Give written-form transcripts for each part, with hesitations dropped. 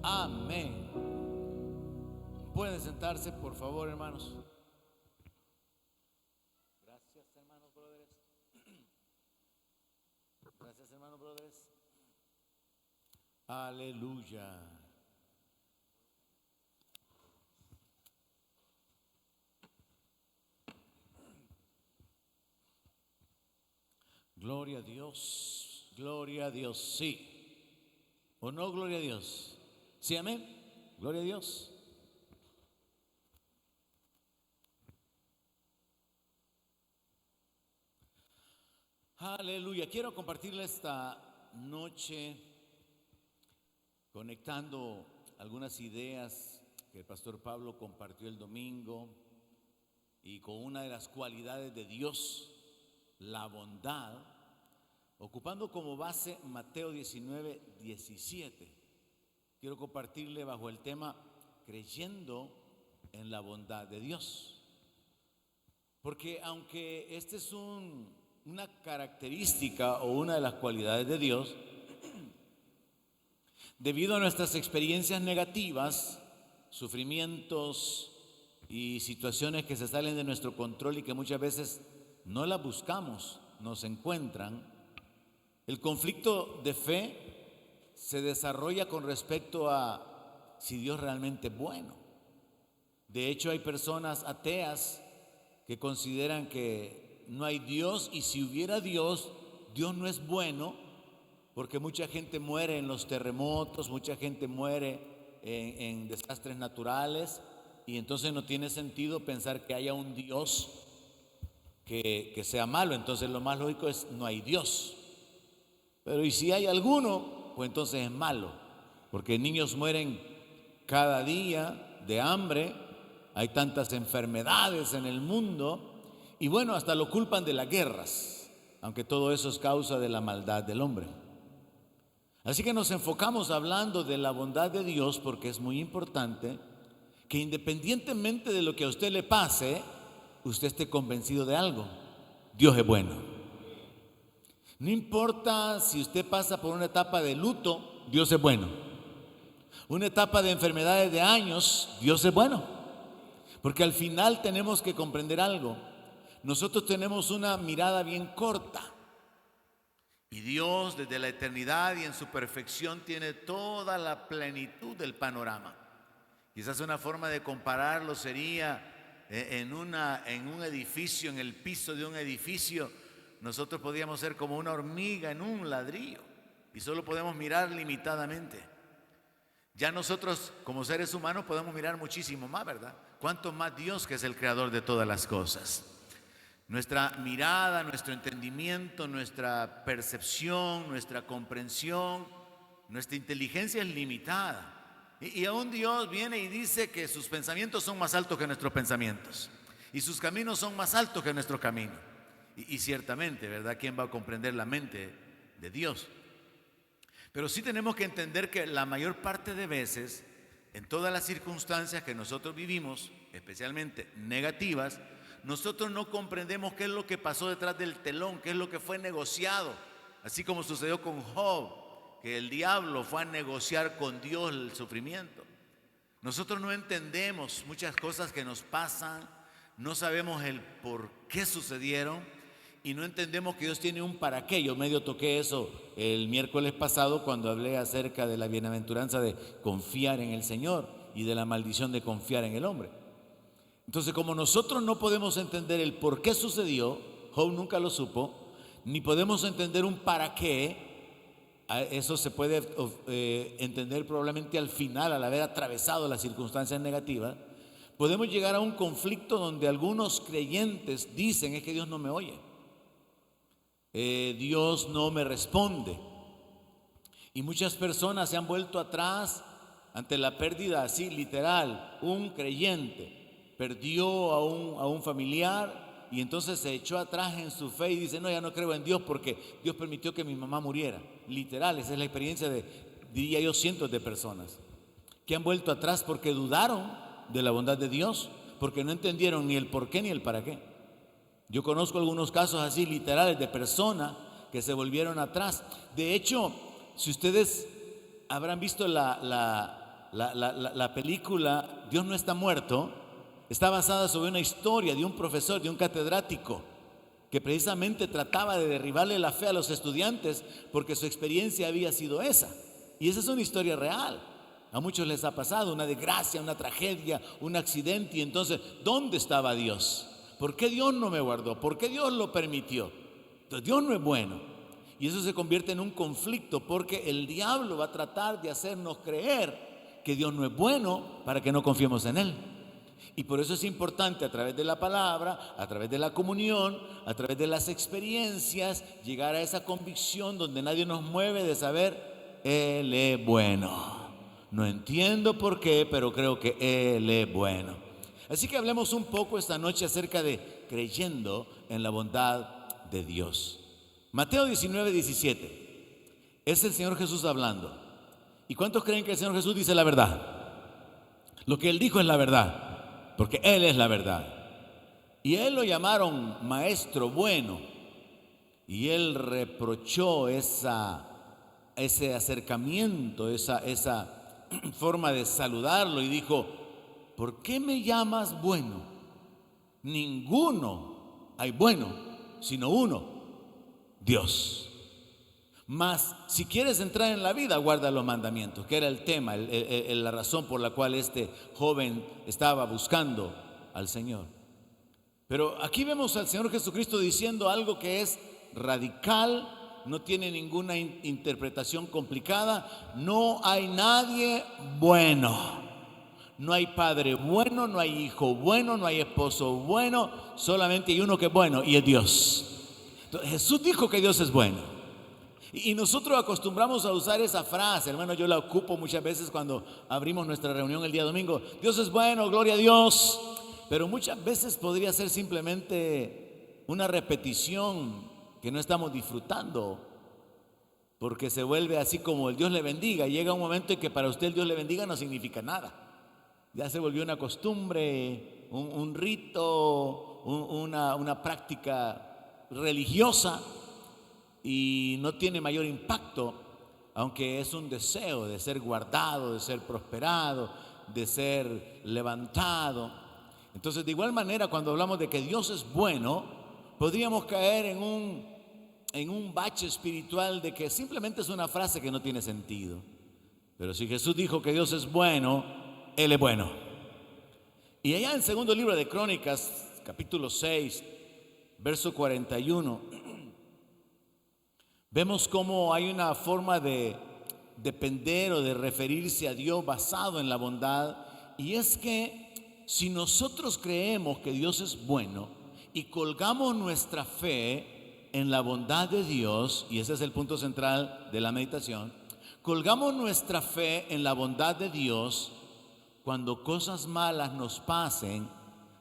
Amén. Pueden sentarse, por favor, hermanos. Gracias, hermanos brothers. Gracias, hermanos brothers. Aleluya. Gloria a Dios. Gloria a Dios. Sí. ¿O no? Gloria a Dios. Sí, amén. Gloria a Dios. Aleluya. Quiero compartirle esta noche, conectando algunas ideas que el pastor Pablo compartió el domingo, y con una de las cualidades de Dios, la bondad, ocupando como base Mateo 19:17. Quiero compartirle bajo el tema creyendo en la bondad de Dios. Porque aunque este es una característica o una de las cualidades de Dios, debido a nuestras experiencias negativas, sufrimientos y situaciones que se salen de nuestro control y que muchas veces no las buscamos, nos encuentran, el conflicto de fe se desarrolla con respecto a si Dios realmente es bueno. De hecho, hay personas ateas que consideran que no hay Dios, y si hubiera Dios, Dios no es bueno, porque mucha gente muere en los terremotos, mucha gente muere en desastres naturales, y entonces no tiene sentido pensar que haya un Dios que sea malo. Entonces lo más lógico es: no hay Dios. Pero y si hay alguno, pues entonces es malo, porque niños mueren cada día de hambre, hay tantas enfermedades en el mundo, y bueno, hasta lo culpan de las guerras, aunque todo eso es causa de la maldad del hombre. Así que nos enfocamos hablando de la bondad de Dios, porque es muy importante que independientemente de lo que a usted le pase, usted esté convencido de algo: Dios es bueno. No importa si usted pasa por una etapa de luto, Dios es bueno. Una etapa de enfermedades de años, Dios es bueno. Porque al final tenemos que comprender algo: nosotros tenemos una mirada bien corta, y Dios desde la eternidad y en su perfección tiene toda la plenitud del panorama. Quizás una forma de compararlo sería en un edificio, en el piso de un edificio, nosotros podríamos ser como una hormiga en un ladrillo y solo podemos mirar limitadamente. Ya nosotros como seres humanos podemos mirar muchísimo más, ¿verdad? ¿Cuánto más Dios, que es el creador de todas las cosas? Nuestra mirada, nuestro entendimiento, nuestra percepción, nuestra comprensión, nuestra inteligencia es limitada. Y aún Dios viene y dice que sus pensamientos son más altos que nuestros pensamientos, y sus caminos son más altos que nuestro camino. Y ciertamente, ¿verdad? ¿Quién va a comprender la mente de Dios? Pero sí tenemos que entender que la mayor parte de veces, en todas las circunstancias que nosotros vivimos, especialmente negativas, nosotros no comprendemos qué es lo que pasó detrás del telón, qué es lo que fue negociado. Así como sucedió con Job, que el diablo fue a negociar con Dios el sufrimiento. Nosotros no entendemos muchas cosas que nos pasan, no sabemos el por qué sucedieron, y no entendemos que Dios tiene un para qué. Yo medio toqué eso el miércoles pasado cuando hablé acerca de la bienaventuranza de confiar en el Señor y de la maldición de confiar en el hombre. Entonces, como nosotros no podemos entender el por qué sucedió, Job nunca lo supo, ni podemos entender un para qué, eso se puede entender probablemente al final, al haber atravesado las circunstancias negativas, podemos llegar a un conflicto donde algunos creyentes dicen: es que Dios no me oye, Dios no me responde. Y muchas personas se han vuelto atrás ante la pérdida, así literal. Un creyente perdió a un familiar y entonces se echó atrás en su fe y dice: no, ya no creo en Dios porque Dios permitió que mi mamá muriera. Literal, esa es la experiencia de, diría yo, cientos de personas que han vuelto atrás porque dudaron de la bondad de Dios, porque no entendieron ni el por qué ni el para qué. Yo conozco algunos casos así literales de personas que se volvieron atrás. De hecho, si ustedes habrán visto la la película Dios no está muerto está basada sobre una historia de un profesor, de un catedrático, que precisamente trataba de derribarle la fe a los estudiantes porque su experiencia había sido esa. Y esa es una historia real. A muchos les ha pasado una desgracia, una tragedia, un accidente, y entonces, ¿dónde estaba Dios? ¿Por qué Dios no me guardó? ¿Por qué Dios lo permitió? Entonces, Dios no es bueno. Y eso se convierte en un conflicto porque el diablo va a tratar de hacernos creer que Dios no es bueno para que no confiemos en Él. Y por eso es importante, a través de la palabra, a través de la comunión, a través de las experiencias, llegar a esa convicción donde nadie nos mueve de saber: Él es bueno. No entiendo por qué, pero creo que Él es bueno. Así que hablemos un poco esta noche acerca de creyendo en la bondad de Dios. Mateo 19:17. Es el Señor Jesús hablando. ¿Y cuántos creen que el Señor Jesús dice la verdad? Lo que Él dijo es la verdad, porque Él es la verdad. Y Él lo llamaron maestro bueno, y Él reprochó ese acercamiento, esa forma de saludarlo, y dijo: ¿por qué me llamas bueno? Ninguno hay bueno, sino uno, Dios. Mas si quieres entrar en la vida, guarda los mandamientos, que era el tema, la razón por la cual este joven estaba buscando al Señor. Pero aquí vemos al Señor Jesucristo diciendo algo que es radical, no tiene ninguna interpretación complicada. No hay nadie bueno. No hay padre bueno, no hay hijo bueno, no hay esposo bueno. Solamente hay uno que es bueno, y es Dios. Entonces, Jesús dijo que Dios es bueno. Y nosotros acostumbramos a usar esa frase, hermano. Yo la ocupo muchas veces cuando abrimos nuestra reunión el día domingo: Dios es bueno, gloria a Dios. Pero muchas veces podría ser simplemente una repetición que no estamos disfrutando, porque se vuelve así como el Dios le bendiga. Llega un momento en que para usted el Dios le bendiga no significa nada. Ya se volvió una costumbre, un rito, una práctica religiosa, y no tiene mayor impacto, aunque es un deseo de ser guardado, de ser prosperado, de ser levantado. Entonces, de igual manera, cuando hablamos de que Dios es bueno, podríamos caer en un bache espiritual de que simplemente es una frase que no tiene sentido. Pero si Jesús dijo que Dios es bueno, Él es bueno. Y allá en el segundo libro de Crónicas, capítulo 6, verso 41, vemos cómo hay una forma de depender o de referirse a Dios basado en la bondad. Y es que si nosotros creemos que Dios es bueno y colgamos nuestra fe en la bondad de Dios, y ese es el punto central de la meditación, colgamos nuestra fe en la bondad de Dios, cuando cosas malas nos pasen,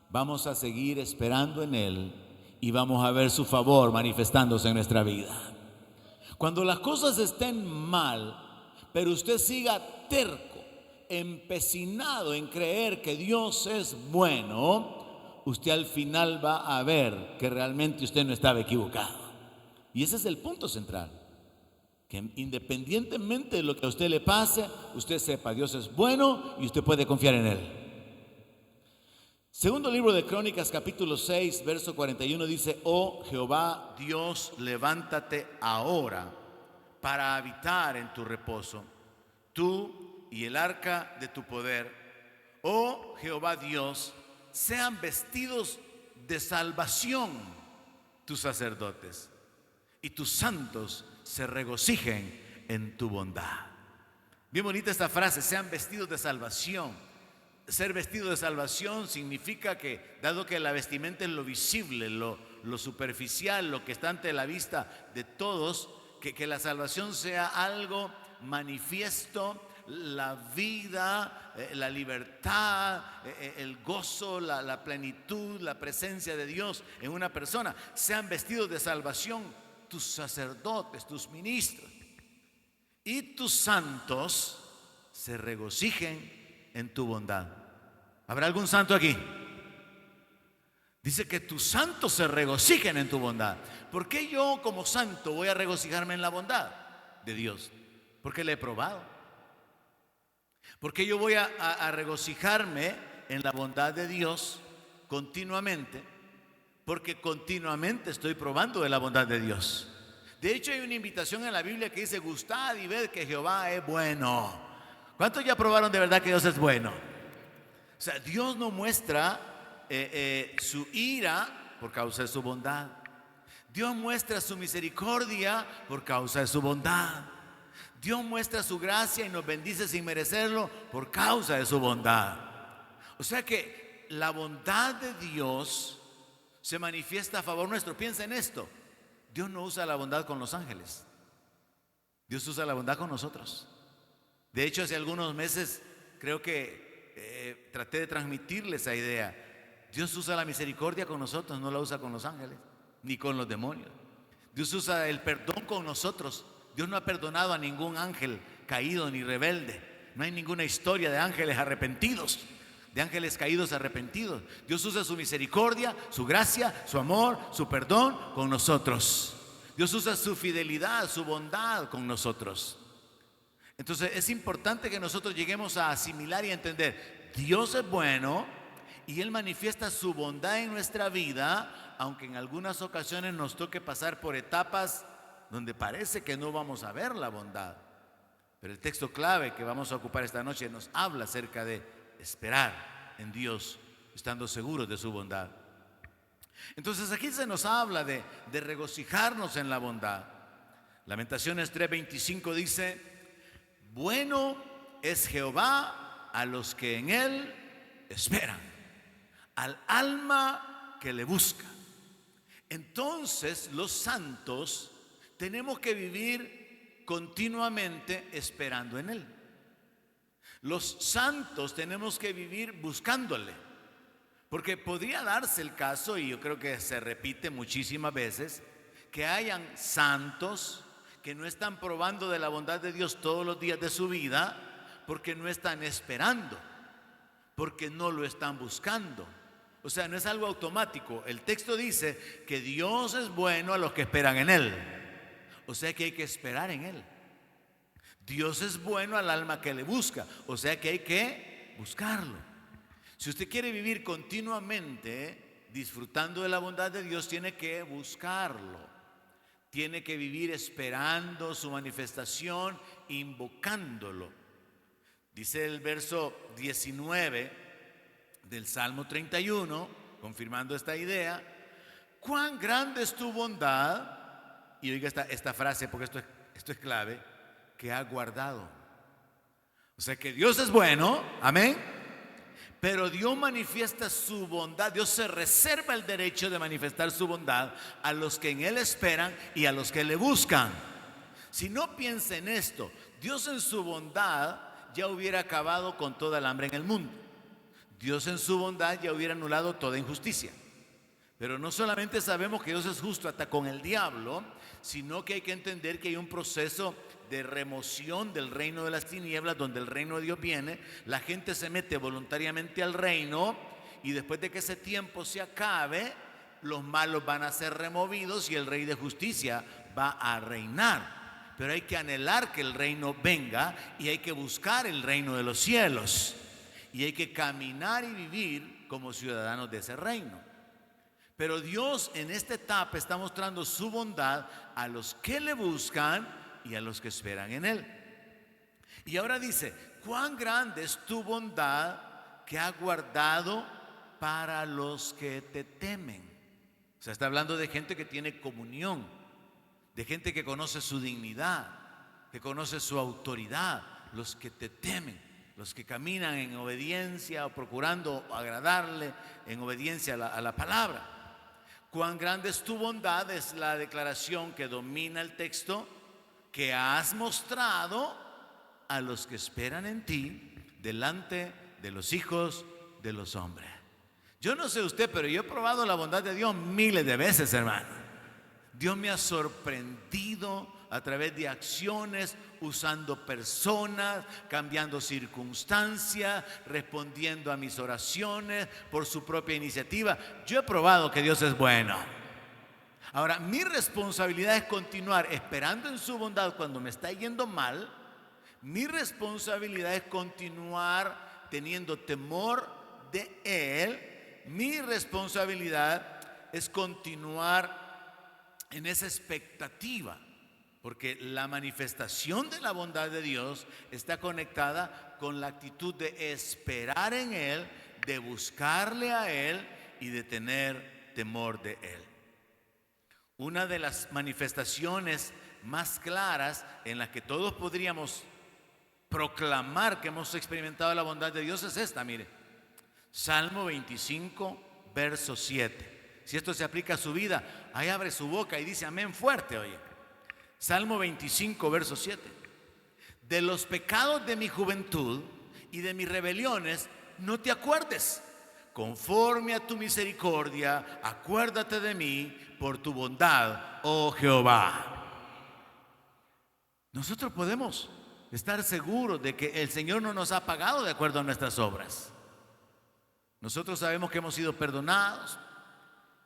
vamos a seguir esperando en Él y vamos a ver su favor manifestándose en nuestra vida. Cuando las cosas estén mal, pero usted siga terco, empecinado en creer que Dios es bueno, usted al final va a ver que realmente usted no estaba equivocado. Y ese es el punto central, que independientemente de lo que a usted le pase, usted sepa: Dios es bueno y usted puede confiar en Él. Segundo libro de Crónicas, capítulo 6, verso 41 dice: oh Jehová Dios, levántate ahora para habitar en tu reposo, tú y el arca de tu poder. Oh Jehová Dios, sean vestidos de salvación tus sacerdotes, y tus santos se regocijen en tu bondad. Bien bonita esta frase: sean vestidos de salvación. Ser vestido de salvación significa que, dado que la vestimenta es lo visible, lo superficial, lo que está ante la vista de todos, que la salvación sea algo manifiesto, la vida, la libertad, el gozo, la plenitud, la presencia de Dios en una persona. Sean vestidos de salvación tus sacerdotes, tus ministros, y tus santos se regocijen en tu bondad. ¿Habrá algún santo aquí? Dice que tus santos se regocijen en tu bondad. ¿Por qué yo como santo voy a regocijarme en la bondad de Dios? Porque le he probado. ¿Por qué yo voy a regocijarme en la bondad de Dios continuamente? Porque continuamente estoy probando de la bondad de Dios. De hecho, hay una invitación en la Biblia que dice: gustad y ved que Jehová es bueno. ¿Cuántos ya probaron de verdad que Dios es bueno? O sea, Dios no muestra su ira por causa de su bondad. Dios muestra su misericordia por causa de su bondad. Dios muestra su gracia y nos bendice sin merecerlo por causa de su bondad. O sea que la bondad de Dios se manifiesta a favor nuestro. Piensa en esto: Dios no usa la bondad con los ángeles, Dios usa la bondad con nosotros. De hecho, hace algunos meses creo que traté de transmitirles esa idea. Dios usa la misericordia con nosotros, no la usa con los ángeles ni con los demonios. Dios usa el perdón con nosotros. Dios no ha perdonado a ningún ángel caído ni rebelde. No hay ninguna historia de ángeles arrepentidos, de ángeles caídos arrepentidos. Dios usa su misericordia, su gracia, su amor, su perdón con nosotros. Dios usa su fidelidad, su bondad con nosotros. Entonces es importante que nosotros lleguemos a asimilar y a entender: Dios es bueno y Él manifiesta su bondad en nuestra vida, aunque en algunas ocasiones nos toque pasar por etapas donde parece que no vamos a ver la bondad. Pero el texto clave que vamos a ocupar esta noche nos habla acerca de esperar en Dios, estando seguros de su bondad. Entonces aquí se nos habla de regocijarnos en la bondad. Lamentaciones 3:25 dice: bueno es Jehová a los que en Él esperan, al alma que le busca. Entonces los santos tenemos que vivir continuamente esperando en Él. Los santos tenemos que vivir buscándole, porque podría darse el caso, y yo creo que se repite muchísimas veces, que hayan santos que no están probando de la bondad de Dios todos los días de su vida, porque no están esperando, porque no lo están buscando. O sea, no es algo automático. El texto dice que Dios es bueno a los que esperan en Él. O sea que hay que esperar en Él. Dios es bueno al alma que le busca. O sea que hay que buscarlo. Si usted quiere vivir continuamente disfrutando de la bondad de Dios, tiene que buscarlo. Tiene que vivir esperando su manifestación, invocándolo. Dice el verso 19 del Salmo 31, confirmando esta idea: cuán grande es tu bondad. Y oiga esta frase, porque esto es clave: que ha guardado. O sea que Dios es bueno, amén, pero Dios manifiesta su bondad. Dios se reserva el derecho de manifestar su bondad a los que en Él esperan y a los que le buscan. Si no piensa en esto, Dios en su bondad ya hubiera acabado con toda el hambre en el mundo. Dios en su bondad ya hubiera anulado toda injusticia. Pero no solamente sabemos que Dios es justo hasta con el diablo, sino que hay que entender que hay un proceso de remoción del reino de las tinieblas, donde el reino de Dios viene. La gente se mete voluntariamente al reino, y después de que ese tiempo se acabe, los malos van a ser removidos y el Rey de justicia va a reinar. Pero hay que anhelar que el reino venga, y hay que buscar el reino de los cielos, y hay que caminar y vivir como ciudadanos de ese reino. Pero Dios en esta etapa está mostrando su bondad a los que le buscan y a los que esperan en Él. Y ahora dice: cuán grande es tu bondad que ha guardado para los que te temen. O sea, está hablando de gente que tiene comunión, de gente que conoce su dignidad, que conoce su autoridad. Los que te temen, los que caminan en obediencia o procurando agradarle en obediencia a la palabra. Cuán grande es tu bondad es la declaración que domina el texto, que has mostrado a los que esperan en ti delante de los hijos de los hombres. Yo no sé usted, pero yo he probado la bondad de Dios miles de veces, hermano. Dios me ha sorprendido a través de acciones, usando personas, cambiando circunstancias, respondiendo a mis oraciones por su propia iniciativa. Yo he probado que Dios es bueno. Ahora, mi responsabilidad es continuar esperando en su bondad cuando me está yendo mal, Mi responsabilidad es continuar teniendo temor de Él. Mi responsabilidad es continuar en esa expectativa, porque la manifestación de la bondad de Dios está conectada con la actitud de esperar en Él, de buscarle a Él y de tener temor de Él. Una de las manifestaciones más claras en las que todos podríamos proclamar que hemos experimentado la bondad de Dios es esta, mire. Salmo 25, verso 7. Si esto se aplica a su vida, ahí abre su boca y dice amén fuerte, oye. Salmo 25, verso 7. De los pecados de mi juventud y de mis rebeliones no te acuerdes. Conforme a tu misericordia, acuérdate de mí por tu bondad, oh Jehová. Nosotros podemos estar seguros de que el Señor no nos ha pagado de acuerdo a nuestras obras. Nosotros sabemos que hemos sido perdonados,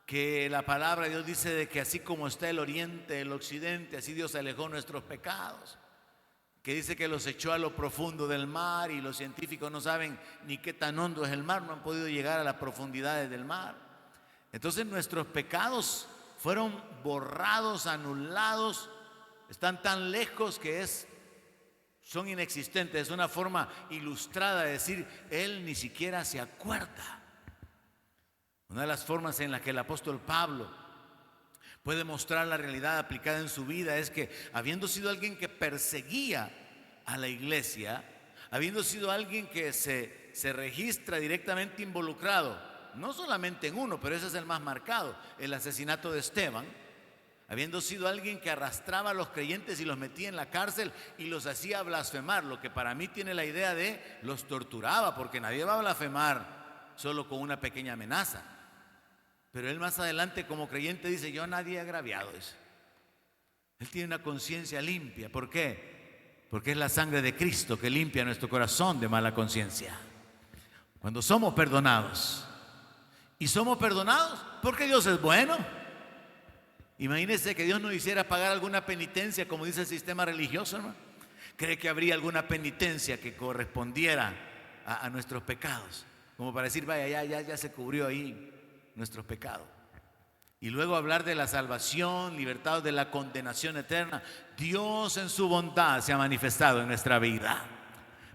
que la palabra de Dios dice de que así como está el oriente, el occidente, así Dios alejó nuestros pecados, que dice que los echó a lo profundo del mar, y los científicos no saben ni qué tan hondo es el mar, no han podido llegar a las profundidades del mar. Entonces nuestros pecados fueron borrados, anulados, están tan lejos que son inexistentes. Es una forma ilustrada de decir, Él ni siquiera se acuerda. Una de las formas en las que el apóstol Pablo puede mostrar la realidad aplicada en su vida es que, habiendo sido alguien que perseguía a la iglesia, habiendo sido alguien que se registra directamente involucrado, no solamente en uno, pero ese es el más marcado, el asesinato de Esteban, habiendo sido alguien que arrastraba a los creyentes y los metía en la cárcel y los hacía blasfemar, lo que para mí tiene la idea de los torturaba, porque nadie va a blasfemar solo con una pequeña amenaza. Pero él más adelante como creyente dice, yo a nadie he agraviado eso. Él tiene una conciencia limpia. ¿Por qué? Porque es la sangre de Cristo que limpia nuestro corazón de mala conciencia. Cuando somos perdonados, y somos perdonados porque Dios es bueno. Imagínese que Dios nos hiciera pagar alguna penitencia, como dice el sistema religioso, ¿no? ¿Cree que habría alguna penitencia que correspondiera a nuestros pecados? Como para decir, vaya, ya se cubrió ahí nuestros pecados. Y luego hablar de la salvación, libertados de la condenación eterna. Dios en su bondad se ha manifestado en nuestra vida,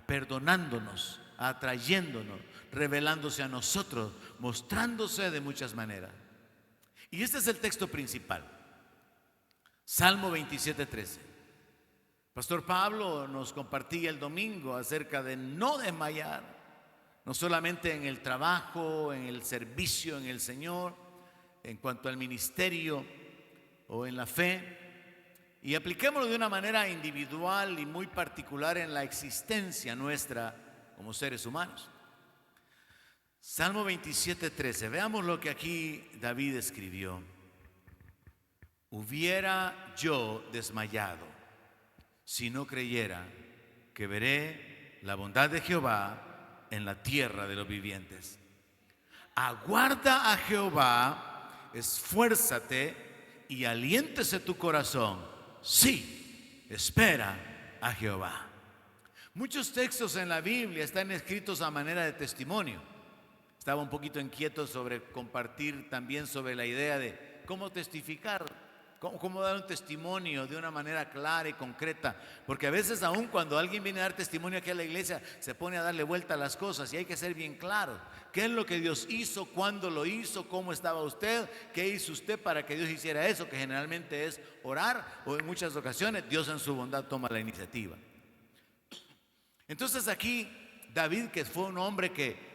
perdonándonos, atrayéndonos, revelándose a nosotros, mostrándose de muchas maneras. Y este es el texto principal, Salmo 27:13. Pastor Pablo nos compartía el domingo acerca de no desmayar, no solamente en el trabajo, en el servicio, en el Señor, en cuanto al ministerio o en la fe, y apliquémoslo de una manera individual y muy particular en la existencia nuestra como seres humanos. Salmo 27:13, veamos lo que aquí David escribió. Hubiera yo desmayado si no creyera que veré la bondad de Jehová en la tierra de los vivientes. Aguarda a Jehová, esfuérzate y aliéntese tu corazón. Sí, espera a Jehová. Muchos textos en la Biblia están escritos a manera de testimonio. Estaba un poquito inquieto sobre compartir también sobre la idea de cómo testificar, cómo dar un testimonio de una manera clara y concreta, porque a veces aún cuando alguien viene a dar testimonio aquí a la iglesia se pone a darle vuelta a las cosas, y hay que ser bien claro qué es lo que Dios hizo, cuándo lo hizo, cómo estaba usted, qué hizo usted para que Dios hiciera eso, que generalmente es orar, o en muchas ocasiones Dios en su bondad toma la iniciativa. Entonces aquí David, que fue un hombre que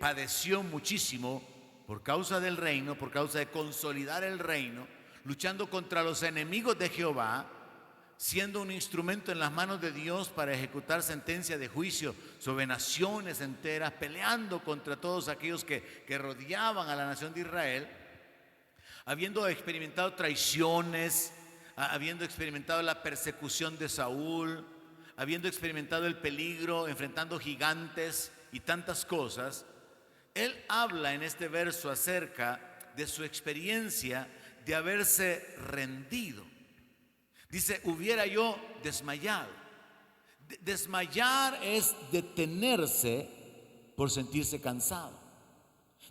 padeció muchísimo por causa del reino, por causa de consolidar el reino, luchando contra los enemigos de Jehová, siendo un instrumento en las manos de Dios para ejecutar sentencia de juicio sobre naciones enteras, peleando contra todos aquellos que rodeaban a la nación de Israel, habiendo experimentado traiciones, habiendo experimentado la persecución de Saúl, habiendo experimentado el peligro, enfrentando gigantes y tantas cosas. Él habla en este verso acerca de su experiencia de haberse rendido. Dice, hubiera yo desmayado. Desmayar es detenerse por sentirse cansado.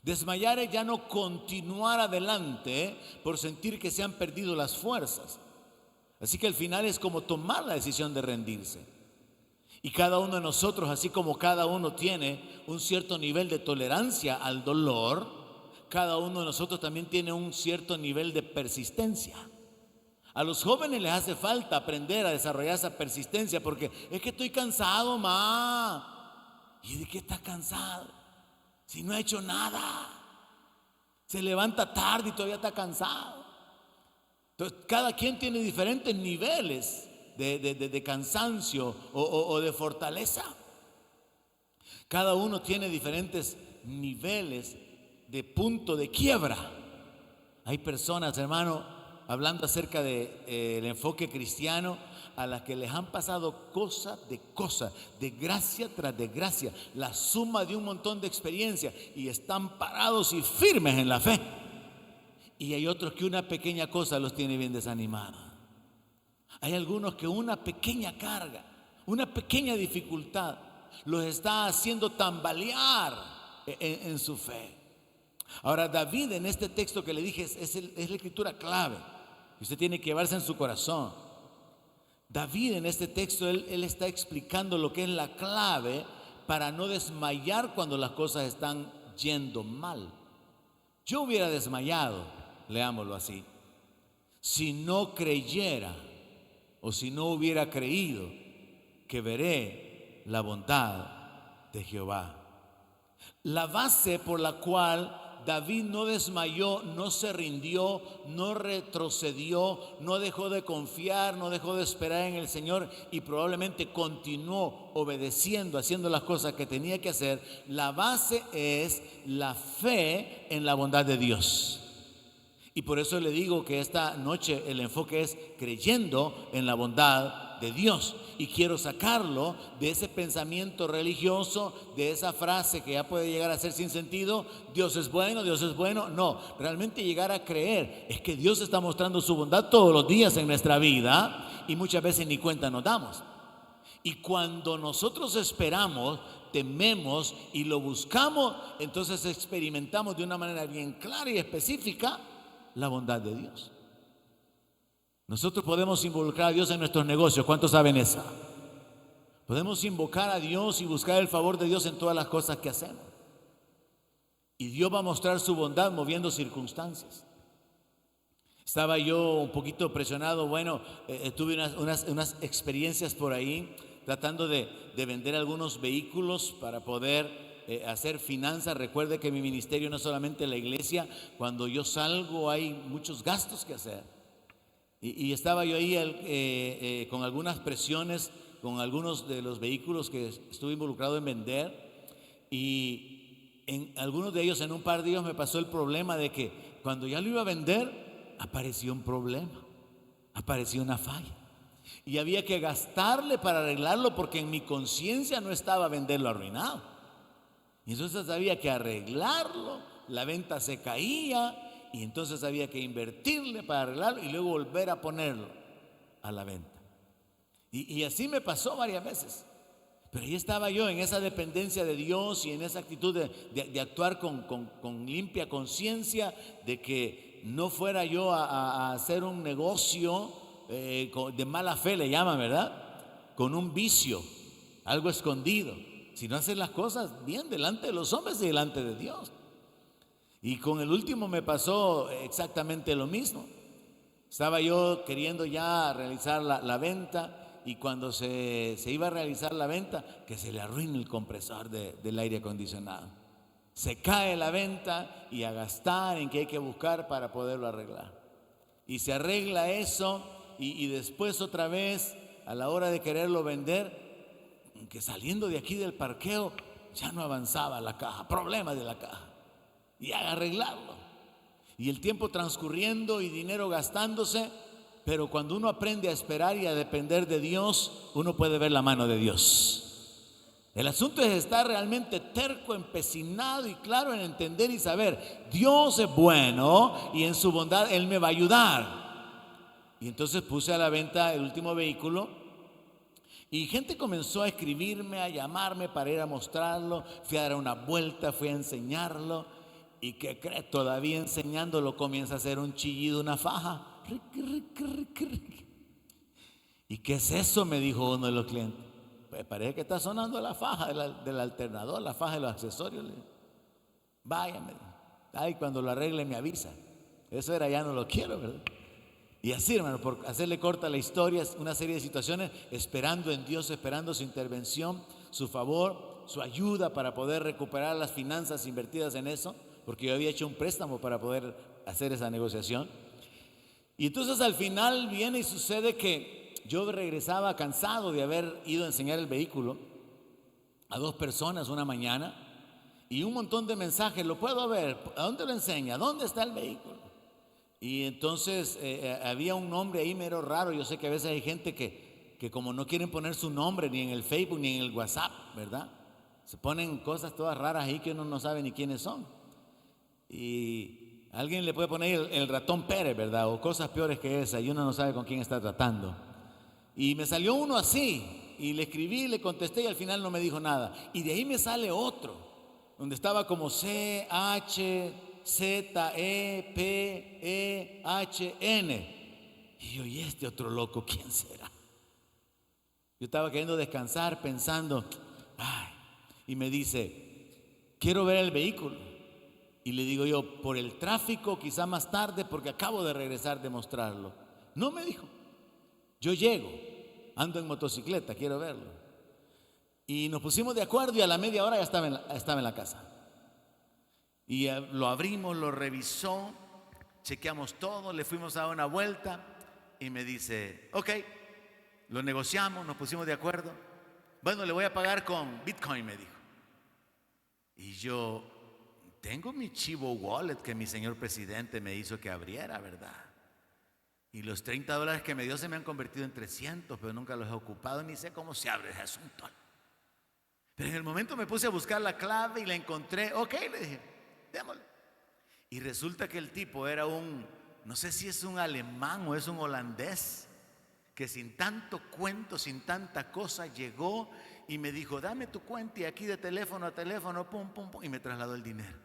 Desmayar es ya no continuar adelante por sentir que se han perdido las fuerzas. Así que al final es como tomar la decisión de rendirse. Y cada uno de nosotros, así como cada uno tiene un cierto nivel de tolerancia al dolor, cada uno de nosotros también tiene un cierto nivel de persistencia. A los jóvenes les hace falta aprender a desarrollar esa persistencia porque es que estoy cansado, ma. ¿Y de qué está cansado? Si no ha hecho nada. Se levanta tarde y todavía está cansado. Entonces, cada quien tiene diferentes niveles de cansancio o de fortaleza. Cada uno tiene diferentes niveles de punto de quiebra. Hay personas, hermano, hablando acerca del enfoque cristiano, a las que les han pasado cosas, de gracia tras de gracia, la suma de un montón de experiencias, y están parados y firmes en la fe. Y hay otros que una pequeña cosa los tiene bien desanimados. Hay algunos que una pequeña carga, una pequeña dificultad los está haciendo tambalear en su fe. Ahora, David, en este texto que le dije, es la escritura clave que usted tiene que llevarse en su corazón. David, en este texto, él está explicando lo que es la clave para no desmayar cuando las cosas están yendo mal. Yo hubiera desmayado, leámoslo así, si no creyera o si no hubiera creído que veré la bondad de Jehová. La base por la cual David no desmayó, no se rindió, no retrocedió, no dejó de confiar, no dejó de esperar en el Señor y probablemente continuó obedeciendo, haciendo las cosas que tenía que hacer. La base es la fe en la bondad de Dios. Y por eso le digo que esta noche el enfoque es creyendo en la bondad de Dios. Y quiero sacarlo de ese pensamiento religioso, de esa frase que ya puede llegar a ser sin sentido: Dios es bueno, Dios es bueno. No, realmente llegar a creer es que Dios está mostrando su bondad todos los días en nuestra vida y muchas veces ni cuenta nos damos. Y cuando nosotros esperamos, tememos y lo buscamos, entonces experimentamos de una manera bien clara y específica la bondad de Dios. Nosotros podemos involucrar a Dios en nuestros negocios. ¿Cuántos saben eso? Podemos invocar a Dios y buscar el favor de Dios en todas las cosas que hacemos. Y Dios va a mostrar su bondad moviendo circunstancias. Estaba yo un poquito presionado. Tuve unas experiencias por ahí tratando de vender algunos vehículos para poder hacer finanzas. Recuerde que mi ministerio no es solamente la iglesia. Cuando yo salgo hay muchos gastos que hacer. Y estaba yo ahí con algunas presiones, con algunos de los vehículos que estuve involucrado en vender. Y en algunos de ellos, en un par de ellos, me pasó el problema de que cuando ya lo iba a vender, apareció un problema, apareció una falla. Y había que gastarle para arreglarlo porque en mi conciencia no estaba venderlo arruinado. Y entonces había que arreglarlo, la venta se caía. Y entonces había que invertirle para arreglarlo y luego volver a ponerlo a la venta. Y así me pasó varias veces. Pero ahí estaba yo en esa dependencia de Dios y en esa actitud de actuar con limpia conciencia, de que no fuera yo a hacer un negocio de mala fe, le llaman, ¿verdad? Con un vicio, algo escondido. Sino hacer las cosas bien delante de los hombres y delante de Dios. Y con el último me pasó exactamente lo mismo. Estaba yo queriendo ya realizar la venta, y cuando se iba a realizar la venta, que se le arruine el compresor del aire acondicionado. Se cae la venta y a gastar en que hay que buscar para poderlo arreglar. Y se arregla eso y después otra vez a la hora de quererlo vender, que saliendo de aquí del parqueo ya no avanzaba la caja, problemas de la caja. Y a arreglarlo. Y el tiempo transcurriendo y dinero gastándose. Pero cuando uno aprende a esperar y a depender de Dios, uno puede ver la mano de Dios. El asunto es estar realmente terco, empecinado y claro en entender y saber: Dios es bueno y en su bondad Él me va a ayudar. Y entonces puse a la venta el último vehículo. Y gente comenzó a escribirme, a llamarme para ir a mostrarlo. Fui a dar una vuelta, fui a enseñarlo. ¿Y qué crees? Todavía enseñándolo comienza a hacer un chillido, una faja. ¿Y qué es eso?, me dijo uno de los clientes. Pues parece que está sonando la faja del alternador, la faja de los accesorios. Le digo, vaya, me dijo. Ay, cuando lo arregle me avisa. Eso era, ya no lo quiero, ¿verdad? Y así, hermano, por hacerle corta la historia, una serie de situaciones, esperando en Dios, esperando su intervención, su favor, su ayuda para poder recuperar las finanzas invertidas en eso, porque yo había hecho un préstamo para poder hacer esa negociación. Y entonces al final viene y sucede que yo regresaba cansado de haber ido a enseñar el vehículo a 2 personas una mañana, y un montón de mensajes. Lo puedo ver, ¿a dónde lo enseña? ¿Dónde está el vehículo? Y entonces había un nombre ahí mero raro. Yo sé que a veces hay gente que como no quieren poner su nombre ni en el Facebook ni en el WhatsApp, ¿verdad? Se ponen cosas todas raras ahí que uno no sabe ni quiénes son. Y alguien le puede poner el ratón Pérez, ¿verdad? O cosas peores que esa, y uno no sabe con quién está tratando. Y me salió uno así, y le escribí, le contesté, y al final no me dijo nada. Y de ahí me sale otro, donde estaba como CHZEPEHN. Y yo, ¿y este otro loco quién será? Yo estaba queriendo descansar pensando, ay, y me dice, quiero ver el vehículo. Y le digo yo, por el tráfico, quizá más tarde, porque acabo de regresar de mostrarlo. No, me dijo, yo llego, ando en motocicleta, quiero verlo. Y nos pusimos de acuerdo, y a la media hora ya estaba en la casa. Y lo abrimos, lo revisó, chequeamos todo, le fuimos a dar una vuelta y me dice, ok, lo negociamos, nos pusimos de acuerdo. Bueno, le voy a pagar con Bitcoin, me dijo. Y yo, tengo mi Chivo Wallet que mi señor presidente me hizo que abriera, ¿verdad? Y los $30 que me dio se me han convertido en 300, pero nunca los he ocupado, ni sé cómo se abre ese asunto. Pero en el momento me puse a buscar la clave y la encontré. Ok, le dije, démosle. Y resulta que el tipo era no sé si es un alemán o es un holandés, que sin tanto cuento, sin tanta cosa, llegó y me dijo, dame tu cuenta, y aquí de teléfono a teléfono, pum, pum, pum, y me trasladó el dinero.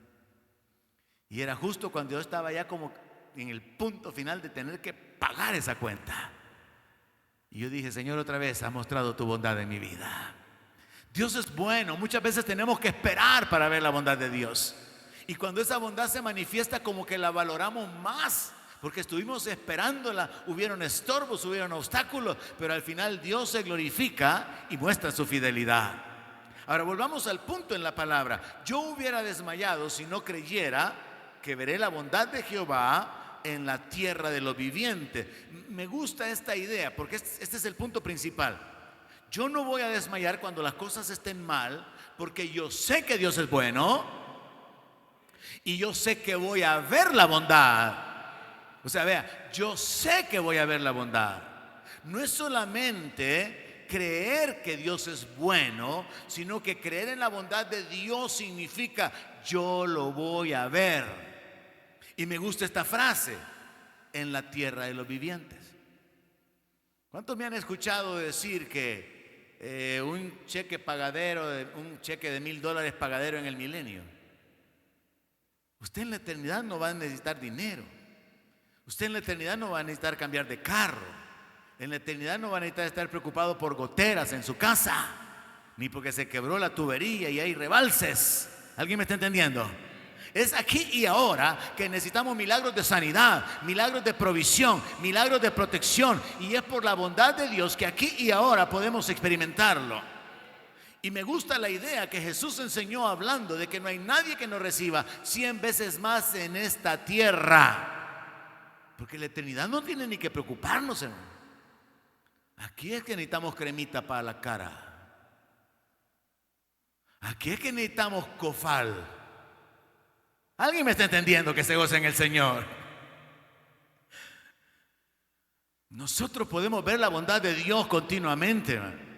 Y era justo cuando yo estaba ya como en el punto final de tener que pagar esa cuenta. Y yo dije, Señor, otra vez has mostrado tu bondad en mi vida. Dios es bueno. Muchas veces tenemos que esperar para ver la bondad de Dios. Y cuando esa bondad se manifiesta, como que la valoramos más, porque estuvimos esperándola. Hubieron estorbos, hubieron obstáculos, pero al final Dios se glorifica y muestra su fidelidad. Ahora volvamos al punto en la palabra. Yo hubiera desmayado si no creyera que veré la bondad de Jehová en la tierra de los vivientes. Me gusta esta idea, porque este es el punto principal. Yo no voy a desmayar cuando las cosas estén mal, porque yo sé que Dios es bueno y yo sé que voy a ver la bondad. O sea, vea, yo sé que voy a ver la bondad. No es solamente creer que Dios es bueno, sino que creer en la bondad de Dios significa yo lo voy a ver. Y me gusta esta frase, en la tierra de los vivientes. ¿Cuántos me han escuchado decir que un cheque pagadero, un cheque de $1,000 pagadero en el milenio? Usted en la eternidad no va a necesitar dinero. Usted en la eternidad no va a necesitar cambiar de carro. En la eternidad no va a necesitar estar preocupado por goteras en su casa, ni porque se quebró la tubería y hay rebalses. ¿Alguien me está entendiendo? Es aquí y ahora que necesitamos milagros de sanidad, milagros de provisión, milagros de protección. Y es por la bondad de Dios que aquí y ahora podemos experimentarlo. Y me gusta la idea que Jesús enseñó hablando de que no hay nadie que nos reciba 100 veces más en esta tierra. Porque la eternidad no tiene ni que preocuparnos, hermano. Aquí es que necesitamos cremita para la cara. Aquí es que necesitamos cofal. ¿Alguien me está entendiendo que se goza en el Señor? Nosotros podemos ver la bondad de Dios continuamente, hermano.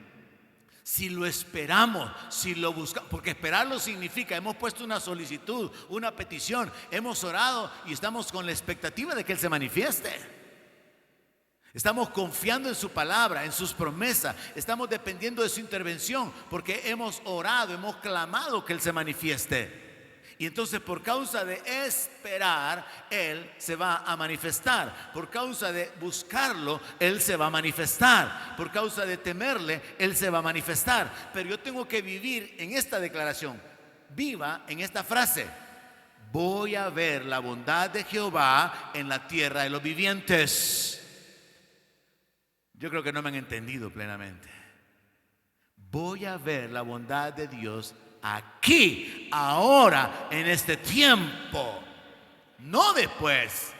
Si lo esperamos, si lo buscamos, porque esperarlo significa, hemos puesto una solicitud, una petición, hemos orado y estamos con la expectativa de que Él se manifieste. Estamos confiando en su palabra, en sus promesas. Estamos dependiendo de su intervención porque hemos orado, hemos clamado que Él se manifieste. Y entonces por causa de esperar, Él se va a manifestar. Por causa de buscarlo, Él se va a manifestar. Por causa de temerle, Él se va a manifestar. Pero yo tengo que vivir en esta declaración. Viva en esta frase: voy a ver la bondad de Jehová en la tierra de los vivientes. Yo creo que no me han entendido plenamente. Voy a ver la bondad de Dios aquí, ahora, en este tiempo. No después,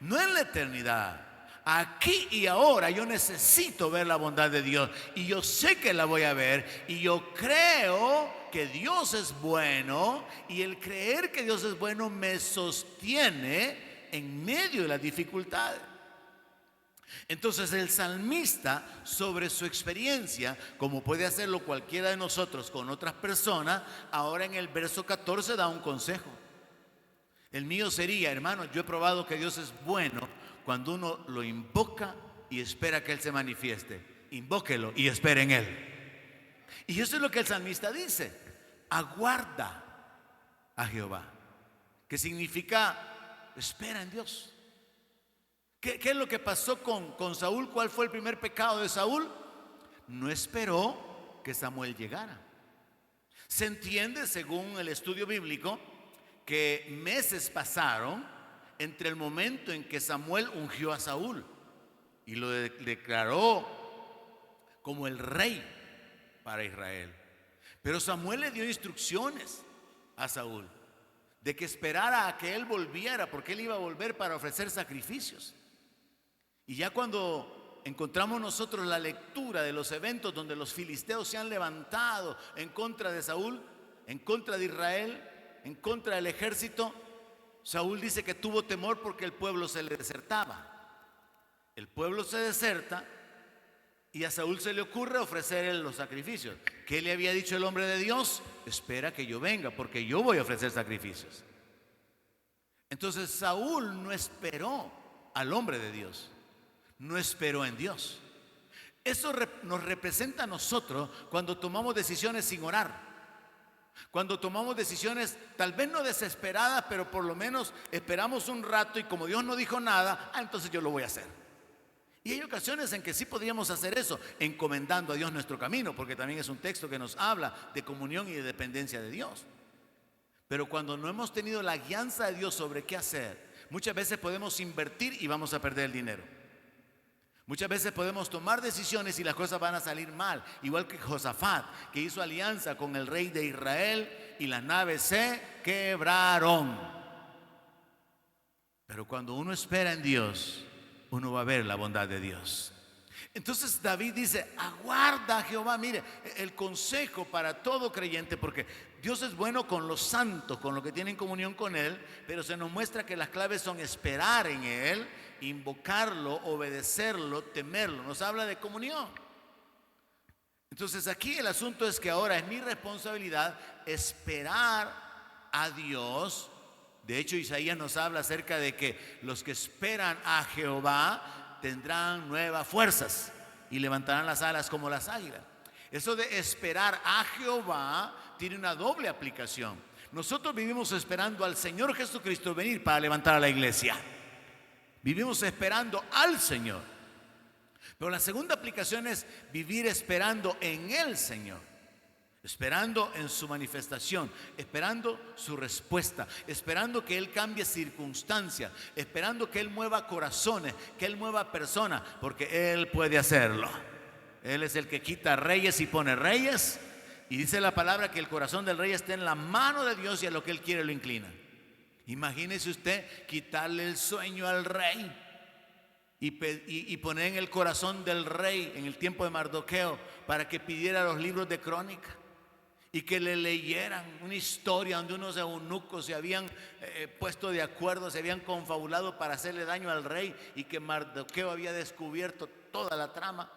no en la eternidad. Aquí y ahora yo necesito ver la bondad de Dios. Y yo sé que la voy a ver. Y yo creo que Dios es bueno. Y el creer que Dios es bueno me sostiene en medio de las dificultades. Entonces el salmista, sobre su experiencia, como puede hacerlo cualquiera de nosotros con otras personas, ahora en el verso 14 da un consejo. El mío sería: hermano, yo he probado que Dios es bueno cuando uno lo invoca y espera que Él se manifieste. Invóquelo y espere en Él. Y eso es lo que el salmista dice: aguarda a Jehová, que significa espera en Dios. ¿Qué es lo que pasó con Saúl? ¿Cuál fue el primer pecado de Saúl? No esperó que Samuel llegara. Se entiende, según el estudio bíblico, que meses pasaron entre el momento en que Samuel ungió a Saúl y lo declaró como el rey para Israel. Pero Samuel le dio instrucciones a Saúl de que esperara a que él volviera, porque él iba a volver para ofrecer sacrificios. Y ya cuando encontramos nosotros la lectura de los eventos donde los filisteos se han levantado en contra de Saúl, en contra de Israel, en contra del ejército, Saúl dice que tuvo temor porque el pueblo se le desertaba. El pueblo se deserta y a Saúl se le ocurre ofrecer los sacrificios. ¿Qué le había dicho el hombre de Dios? Espera que yo venga, porque yo voy a ofrecer sacrificios. Entonces Saúl no esperó al hombre de Dios, no esperó en Dios. Eso nos representa a nosotros cuando tomamos decisiones sin orar, cuando tomamos decisiones tal vez no desesperadas, pero por lo menos esperamos un rato y como Dios no dijo nada, entonces yo lo voy a hacer. Y hay ocasiones en que sí podríamos hacer eso, encomendando a Dios nuestro camino, porque también es un texto que nos habla de comunión y de dependencia de Dios. Pero cuando no hemos tenido la guianza de Dios sobre qué hacer, muchas veces podemos invertir y vamos a perder el dinero. Muchas veces podemos tomar decisiones y las cosas van a salir mal, igual que Josafat, que hizo alianza con el rey de Israel y las naves se quebraron. Pero cuando uno espera en Dios, uno va a ver la bondad de Dios. Entonces David dice: aguarda a Jehová. Mire, el consejo para todo creyente, porque Dios es bueno con los santos, con los que tienen comunión con Él, pero se nos muestra que las claves son esperar en Él, invocarlo, obedecerlo, temerlo. Nos habla de comunión. Entonces aquí el asunto es que ahora es mi responsabilidad esperar a Dios. De hecho, Isaías nos habla acerca de que los que esperan a Jehová tendrán nuevas fuerzas y levantarán las alas como las águilas. Eso de esperar a Jehová tiene una doble aplicación. Nosotros vivimos esperando al Señor Jesucristo venir para levantar a la iglesia. Vivimos esperando al Señor. Pero la segunda aplicación es vivir esperando en el Señor. Esperando en su manifestación, esperando su respuesta, esperando que Él cambie circunstancias, esperando que Él mueva corazones, que Él mueva personas, porque Él puede hacerlo. Él es el que quita reyes y pone reyes, y dice la palabra que el corazón del rey está en la mano de Dios y a lo que Él quiere lo inclina. Imagínese usted quitarle el sueño al rey y poner en el corazón del rey en el tiempo de Mardoqueo para que pidiera los libros de crónica y que le leyeran una historia donde unos eunucos se habían puesto de acuerdo, se habían confabulado para hacerle daño al rey y que Mardoqueo había descubierto toda la trama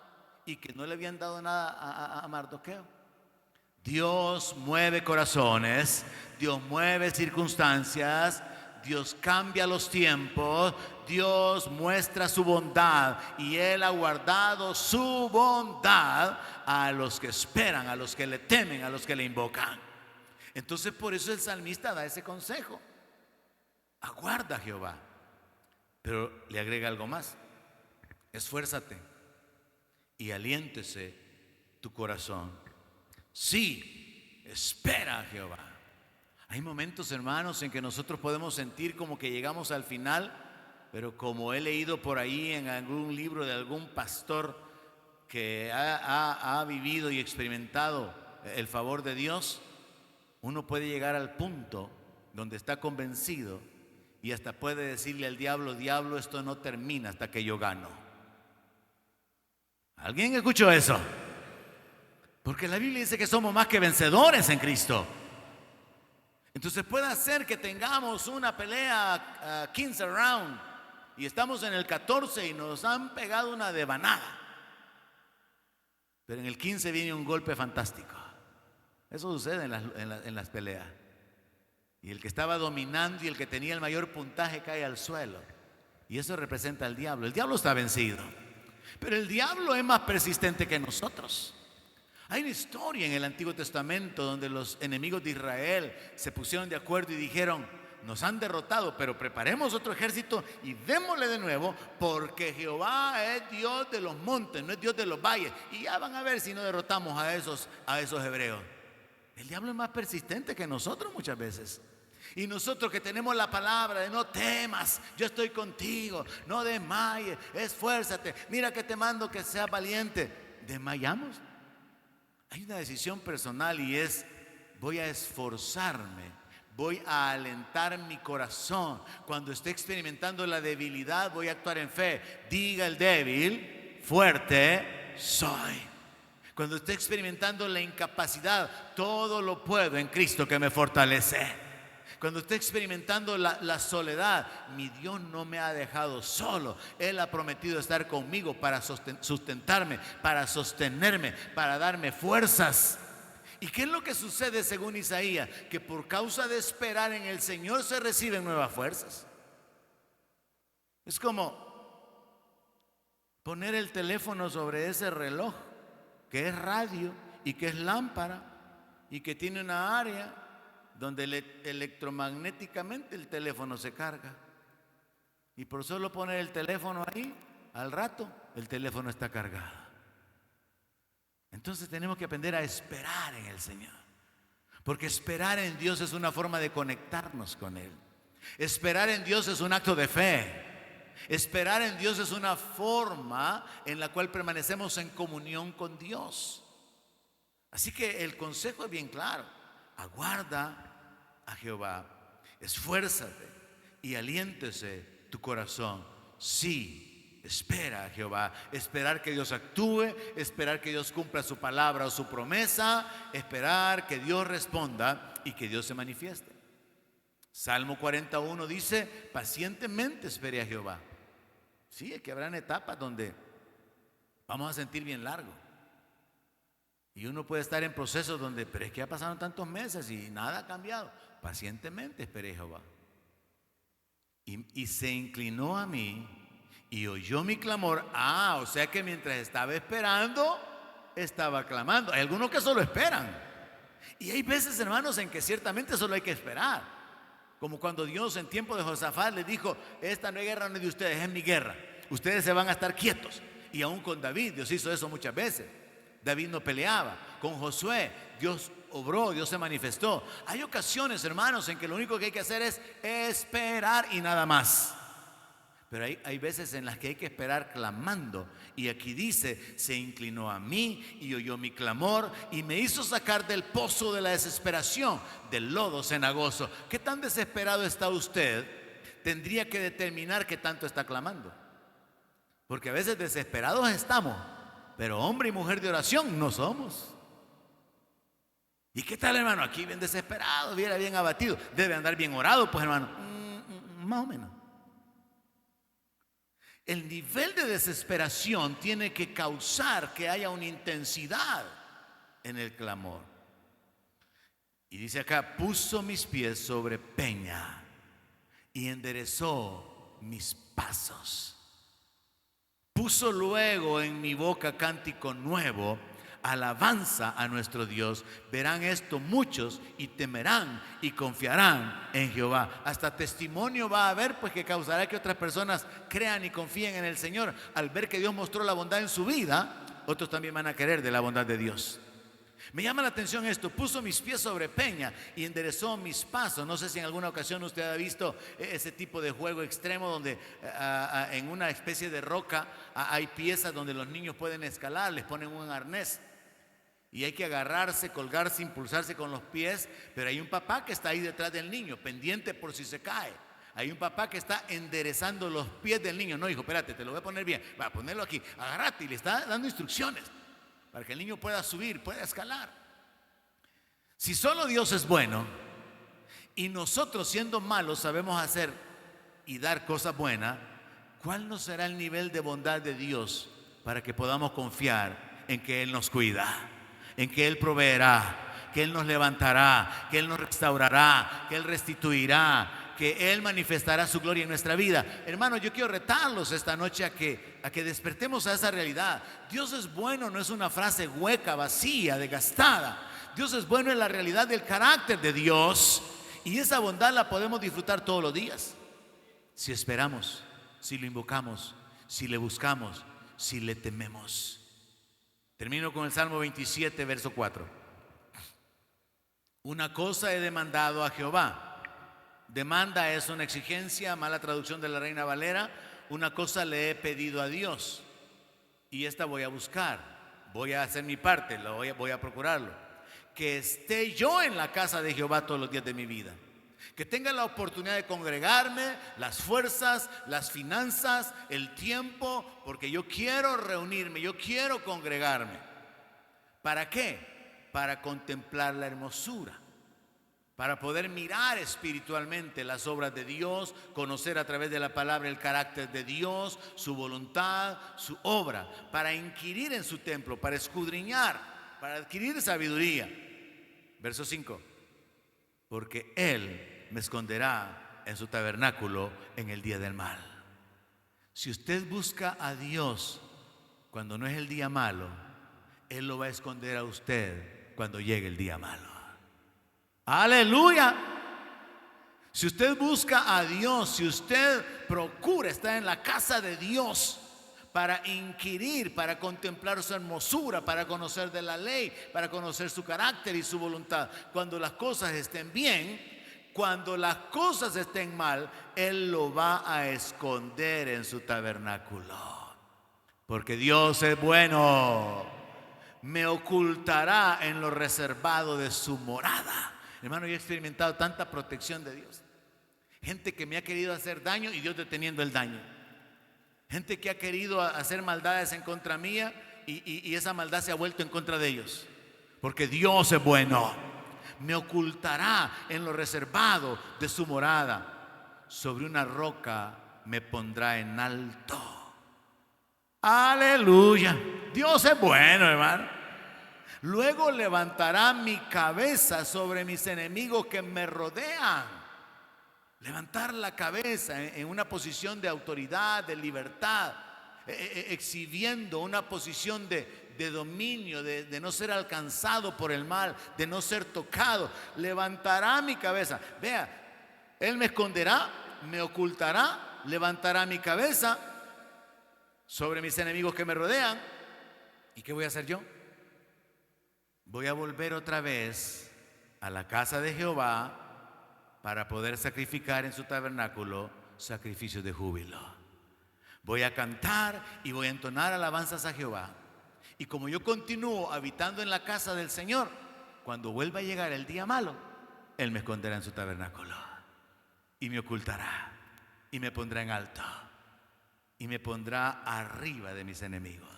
y que no le habían dado nada a Mardoqueo. Dios mueve corazones, Dios mueve circunstancias, Dios cambia los tiempos, Dios muestra su bondad y Él ha guardado su bondad a los que esperan, a los que le temen, a los que le invocan. Entonces por eso el salmista da ese consejo: aguarda a Jehová. Pero le agrega algo más: esfuérzate y aliéntese tu corazón. Sí, espera a Jehová. Hay momentos, hermanos, en que nosotros podemos sentir como que llegamos al final, pero como he leído por ahí en algún libro de algún pastor que ha vivido y experimentado el favor de Dios, uno puede llegar al punto donde está convencido y hasta puede decirle al diablo: diablo, esto no termina hasta que yo gano. ¿Alguien escuchó eso? Porque la Biblia dice que somos más que vencedores en Cristo. Entonces puede ser que tengamos una pelea 15 round y estamos en el 14 y nos han pegado una devanada, pero en el 15 viene un golpe fantástico. Eso sucede en las peleas. Y el que estaba dominando y el que tenía el mayor puntaje cae al suelo. Y eso representa al diablo. El diablo está vencido, pero el diablo es más persistente que nosotros. Hay una historia en el Antiguo Testamento donde los enemigos de Israel se pusieron de acuerdo y dijeron: nos han derrotado, pero preparemos otro ejército y démosle de nuevo, porque Jehová es Dios de los montes, no es Dios de los valles, y ya van a ver si no derrotamos a esos hebreos. El diablo es más persistente que nosotros muchas veces. Y nosotros que tenemos la palabra de no temas, yo estoy contigo, no desmayes, esfuérzate, mira que te mando que seas valiente, desmayamos. Hay una decisión personal y es: voy a esforzarme, voy a alentar mi corazón. Cuando esté experimentando la debilidad, voy a actuar en fe. Diga el débil: fuerte soy. Cuando esté experimentando la incapacidad, todo lo puedo en Cristo que me fortalece. Cuando esté experimentando la soledad, mi Dios no me ha dejado solo. Él ha prometido estar conmigo para sustentarme, para sostenerme, para darme fuerzas. ¿Y qué es lo que sucede según Isaías? Que por causa de esperar en el Señor se reciben nuevas fuerzas. Es como poner el teléfono sobre ese reloj que es radio y que es lámpara y que tiene una área donde electromagnéticamente el teléfono se carga. Y por solo poner el teléfono ahí, al rato el teléfono está cargado. Entonces tenemos que aprender a esperar en el Señor, porque esperar en Dios es una forma de conectarnos con Él. Esperar en Dios es un acto de fe. Esperar en Dios es una forma en la cual permanecemos en comunión con Dios. Así que el consejo es bien claro: aguarda a Jehová, esfuérzate y aliéntese tu corazón. Sí, espera a Jehová. Esperar que Dios actúe, esperar que Dios cumpla su palabra o su promesa, esperar que Dios responda y que Dios se manifieste. Salmo 41 dice: pacientemente espere a Jehová. Sí, es que habrán etapas donde vamos a sentir bien largo. Y uno puede estar en procesos donde, pero es que ya pasaron tantos meses y nada ha cambiado. Pacientemente esperé a Jehová. Y se inclinó a mí y oyó mi clamor. O sea que mientras estaba esperando, estaba clamando. Hay algunos que solo esperan. Y hay veces, hermanos, en que ciertamente solo hay que esperar. Como cuando Dios en tiempo de Josafat le dijo: esta no es guerra, no es de ustedes, es mi guerra. Ustedes se van a estar quietos. Y aún con David, Dios hizo eso muchas veces. David no peleaba. Con Josué, Dios obró, Dios se manifestó. Hay ocasiones, hermanos, en que lo único que hay que hacer es esperar y nada más. Pero hay veces en las que hay que esperar clamando. Y aquí dice: se inclinó a mí y oyó mi clamor y me hizo sacar del pozo de la desesperación, del lodo cenagoso. ¿Qué tan desesperado está usted? Tendría que determinar qué tanto está clamando. Porque a veces desesperados estamos, pero hombre y mujer de oración no somos. ¿Y qué tal, hermano? Aquí bien desesperado, bien abatido. Debe andar bien orado, pues, hermano. Más o menos. El nivel de desesperación tiene que causar que haya una intensidad en el clamor. Y dice acá: puso mis pies sobre peña y enderezó mis pasos. Puso luego en mi boca cántico nuevo, alabanza a nuestro Dios. Verán esto muchos y temerán y confiarán en Jehová. Hasta testimonio va a haber, pues, que causará que otras personas crean y confíen en el Señor. Al ver que Dios mostró la bondad en su vida, otros también van a querer de la bondad de Dios. Me llama la atención esto: puso mis pies sobre peña y enderezó mis pasos. No sé si en alguna ocasión usted ha visto ese tipo de juego extremo donde en una especie de roca hay piezas donde los niños pueden escalar, les ponen un arnés y hay que agarrarse, colgarse, impulsarse con los pies, pero hay un papá que está ahí detrás del niño, pendiente por si se cae. Hay un papá que está enderezando los pies del niño. No, hijo, espérate, te lo voy a poner bien, va a ponerlo aquí, agárrate, y le está dando instrucciones para que el niño pueda subir, pueda escalar. Si solo Dios es bueno y nosotros, siendo malos, sabemos hacer y dar cosas buenas, ¿cuál no será el nivel de bondad de Dios para que podamos confiar en que Él nos cuida, en que Él proveerá, que Él nos levantará, que Él nos restaurará, que Él restituirá, que Él manifestará su gloria en nuestra vida? Hermanos, yo quiero retarlos esta noche a que despertemos a esa realidad. Dios es bueno, no es una frase hueca, vacía, desgastada. Dios es bueno en la realidad del carácter de Dios, y esa bondad la podemos disfrutar todos los días si esperamos, si lo invocamos, si le buscamos, si le tememos. Termino con el Salmo 27, verso 4. Una cosa he demandado a Jehová. Demanda es una exigencia, mala traducción de la Reina Valera. Una cosa le he pedido a Dios y esta voy a buscar, voy a hacer mi parte, voy a procurarlo: que esté yo en la casa de Jehová todos los días de mi vida, que tenga la oportunidad de congregarme, las fuerzas, las finanzas, el tiempo, porque yo quiero reunirme, yo quiero congregarme. ¿Para qué? Para contemplar la hermosura, para poder mirar espiritualmente las obras de Dios, conocer a través de la palabra el carácter de Dios, su voluntad, su obra, para inquirir en su templo, para escudriñar, para adquirir sabiduría. Verso 5: porque Él me esconderá en su tabernáculo en el día del mal. Si usted busca a Dios cuando no es el día malo, Él lo va a esconder a usted cuando llegue el día malo. ¡Aleluya! Si usted busca a Dios, si usted procura estar en la casa de Dios para inquirir, para contemplar su hermosura, para conocer de la ley, para conocer su carácter y su voluntad, cuando las cosas estén bien, cuando las cosas estén mal, Él lo va a esconder en su tabernáculo. Porque Dios es bueno, me ocultará en lo reservado de su morada. Hermano, yo he experimentado tanta protección de Dios. Gente que me ha querido hacer daño y Dios deteniendo el daño. Gente que ha querido hacer maldades en contra mía y esa maldad se ha vuelto en contra de ellos. Porque Dios es bueno. Me ocultará en lo reservado de su morada. Sobre una roca me pondrá en alto. Aleluya. Dios es bueno, hermano. Luego levantará mi cabeza sobre mis enemigos que me rodean. Levantar la cabeza en una posición de autoridad, de libertad, exhibiendo una posición de dominio, de no ser alcanzado por el mal, de no ser tocado. Levantará mi cabeza. Vea, Él me esconderá, me ocultará, levantará mi cabeza sobre mis enemigos que me rodean. ¿Y qué voy a hacer yo? Voy a volver otra vez a la casa de Jehová para poder sacrificar en su tabernáculo sacrificios de júbilo. Voy a cantar y voy a entonar alabanzas a Jehová. Y como yo continúo habitando en la casa del Señor, cuando vuelva a llegar el día malo, Él me esconderá en su tabernáculo y me ocultará y me pondrá en alto y me pondrá arriba de mis enemigos.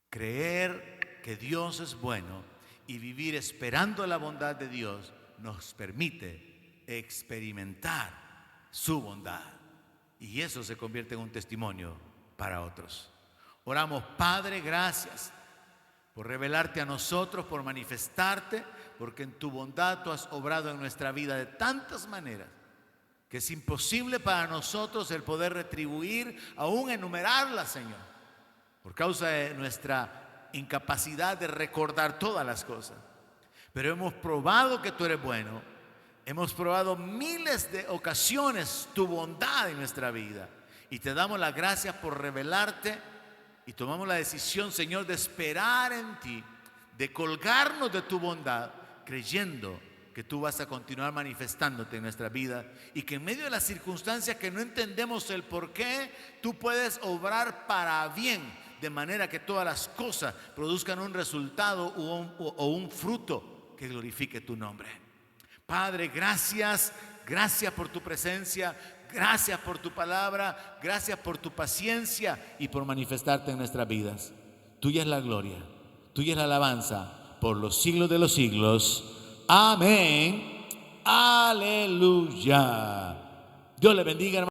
Creer que Dios es bueno y vivir esperando la bondad de Dios nos permite experimentar su bondad, y eso se convierte en un testimonio para otros. Oramos: Padre, gracias por revelarte a nosotros, por manifestarte, porque en tu bondad tú has obrado en nuestra vida de tantas maneras que es imposible para nosotros el poder retribuir, aún enumerarlas, Señor, por causa de nuestra incapacidad de recordar todas las cosas. Pero hemos probado que tú eres bueno. Hemos probado miles de ocasiones tu bondad en nuestra vida. Y te damos las gracias por revelarte. Y tomamos la decisión, Señor, de esperar en ti, de colgarnos de tu bondad, creyendo que tú vas a continuar manifestándote en nuestra vida y que en medio de las circunstancias que no entendemos el por qué, tú puedes obrar para bien, de manera que todas las cosas produzcan un resultado o un fruto que glorifique tu nombre. Padre, gracias por tu presencia, gracias por tu palabra, gracias por tu paciencia y por manifestarte en nuestras vidas. Tuya es la gloria, tuya es la alabanza por los siglos de los siglos. Amén. Aleluya. Dios le bendiga, hermano.